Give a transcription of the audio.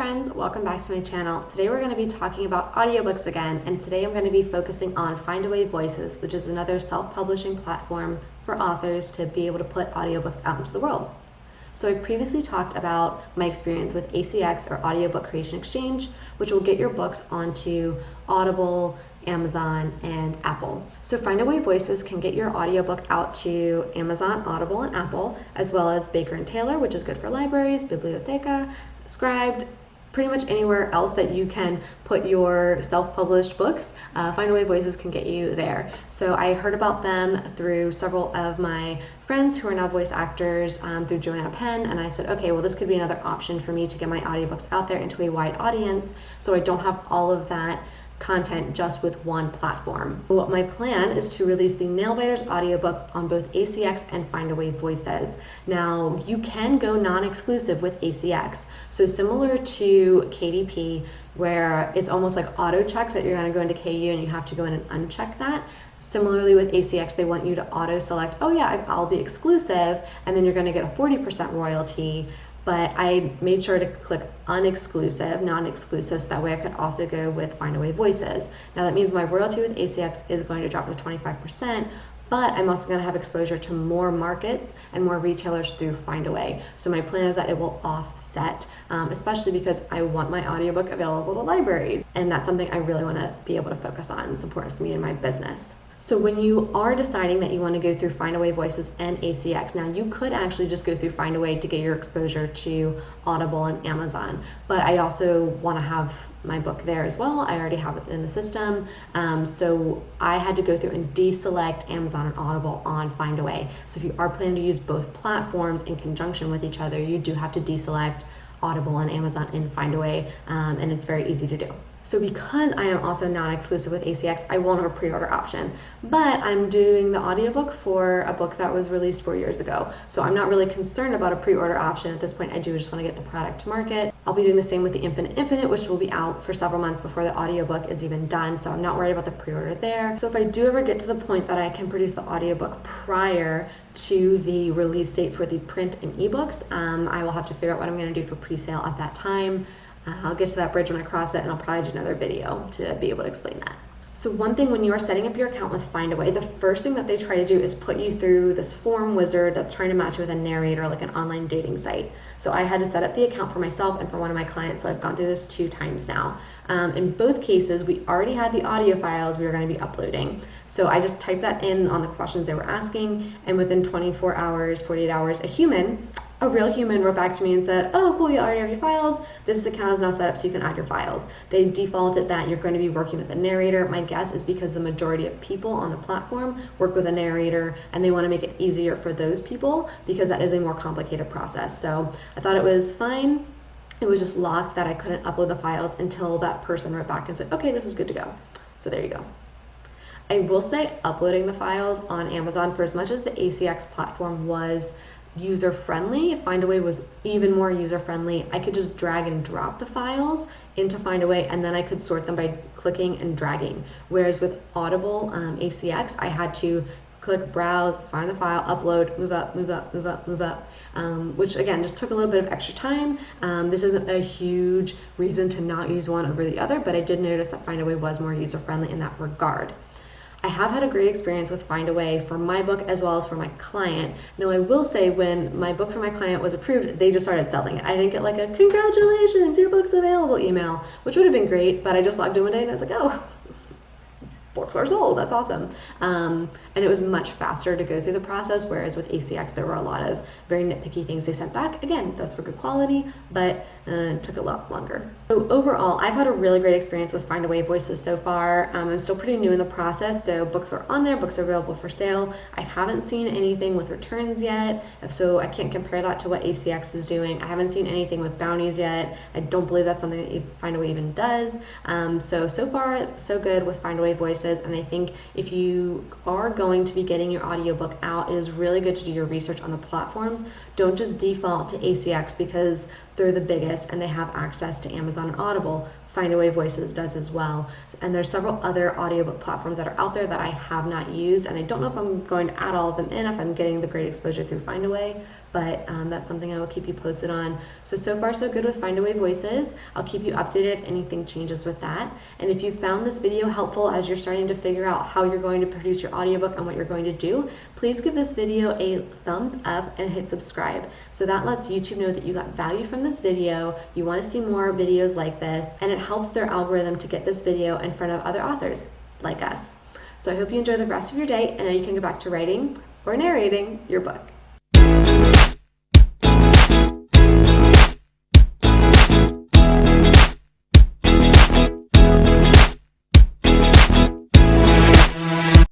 friends, welcome back to my channel. Today we're going to be talking about audiobooks again, and today I'm going to be focusing on Findaway Voices, which is another self-publishing platform for authors to be able to put audiobooks out into the world. So I previously talked about my experience with ACX, or Audiobook Creation Exchange, which will get your books onto Audible, Amazon, and Apple. So Findaway Voices can get your audiobook out to Amazon, Audible, and Apple, as well as Baker & Taylor, which is good for libraries, Bibliotheca, Scribed, pretty much anywhere else that you can put your self-published books. Findaway Voices can get you there. So I heard about them through several of my friends who are now voice actors, through Joanna Penn, and I said, okay, well, this could be another option for me to get my audiobooks out there into a wide audience, so I don't have all of that content just with one platform. What my plan is to release the Nailbiters audiobook on both ACX and Findaway Voices. Now, you can go non-exclusive with ACX. So similar to KDP, where it's almost like auto-check that you're going to go into KU and you have to go in and uncheck that. Similarly with ACX, they want you to auto-select, oh yeah, I'll be exclusive, and then you're going to get a 40% royalty. But I made sure to click unexclusive, non-exclusive, so that way I could also go with Findaway Voices. Now that means my royalty with ACX is going to drop to 25%, but I'm also going to have exposure to more markets and more retailers through Findaway. So my plan is that it will offset, especially because I want my audiobook available to libraries. And that's something I really want to be able to focus on. It's important for me in my business. So when you are deciding that you want to go through Findaway Voices and ACX, now you could actually just go through Findaway to get your exposure to Audible and Amazon, but I also want to have my book there as well. I already have it in the system, so I had to go through and deselect Amazon and Audible on Findaway. So if you are planning to use both platforms in conjunction with each other, you do have to deselect Audible and Amazon in Findaway, and it's very easy to do. So because I am also non-exclusive with ACX, I won't have a pre-order option, but I'm doing the audiobook for a book that was released 4 years ago. So I'm not really concerned about a pre-order option at this point. I do just want to get the product to market. I'll be doing the same with the Infinite, which will be out for several months before the audiobook is even done. So I'm not worried about the pre-order there. So if I do ever get to the point that I can produce the audiobook prior to the release date for the print and ebooks, I will have to figure out what I'm going to do for pre-sale at that time. I'll get to that bridge when I cross it, and I'll probably do another video to be able to explain that. So one thing when you are setting up your account with Findaway, the first thing that they try to do is put you through this form wizard that's trying to match you with a narrator, like an online dating site. So I had to set up the account for myself and for one of my clients, so I've gone through this 2 times now. In both cases, we already had the audio files we were going to be uploading. So I just typed that in on the questions they were asking, and within 24 hours, 48 hours, a real human wrote back to me and said, oh, cool, you already have your files. This account is now set up so you can add your files. They defaulted that you're going to be working with a narrator. My guess is because the majority of people on the platform work with a narrator, and they want to make it easier for those people because that is a more complicated process. So I thought it was fine. It was just locked that I couldn't upload the files until that person wrote back and said, okay, this is good to go. So there you go. I will say uploading the files on Amazon, for as much as the ACX platform was user-friendly, Findaway was even more user-friendly. I could just drag and drop the files into Findaway, and then I could sort them by clicking and dragging. Whereas with Audible, ACX, I had to click browse, find the file, upload, move up, move up, move up, move up, which again just took a little bit of extra time. This isn't a huge reason to not use one over the other, but I did notice that Findaway was more user-friendly in that regard. I have had a great experience with Findaway for my book as well as for my client. Now, I will say when my book for my client was approved, they just started selling it. I didn't get like a congratulations, your book's available email, which would have been great, but I just logged in one day and I was like, oh, books are sold, that's awesome. And it was much faster to go through the process, whereas with ACX, there were a lot of very nitpicky things they sent back. Again, that's for good quality, but it took a lot longer. So overall, I've had a really great experience with Findaway Voices so far. I'm still pretty new in the process, so books are on there, books are available for sale. I haven't seen anything with returns yet, so I can't compare that to what ACX is doing. I haven't seen anything with bounties yet. I don't believe that's something that Findaway even does. So far, so good with Findaway Voices, and I think if you are going to be getting your audiobook out, it is really good to do your research on the platforms. Don't just default to ACX because they're the biggest and they have access to Amazon and Audible. Findaway Voices does as well. And there's several other audiobook platforms that are out there that I have not used, and I don't know if I'm going to add all of them in if I'm getting the great exposure through Findaway, but that's something I will keep you posted on. So far so good with Findaway Voices. I'll keep you updated if anything changes with that. And if you found this video helpful as you're starting to figure out how you're going to produce your audiobook and what you're going to do, please give this video a thumbs up and hit subscribe. So that lets YouTube know that you got value from this video, you want to see more videos like this, and it helps their algorithm to get this video in front of other authors like us. So I hope you enjoy the rest of your day, and now you can go back to writing or narrating your book.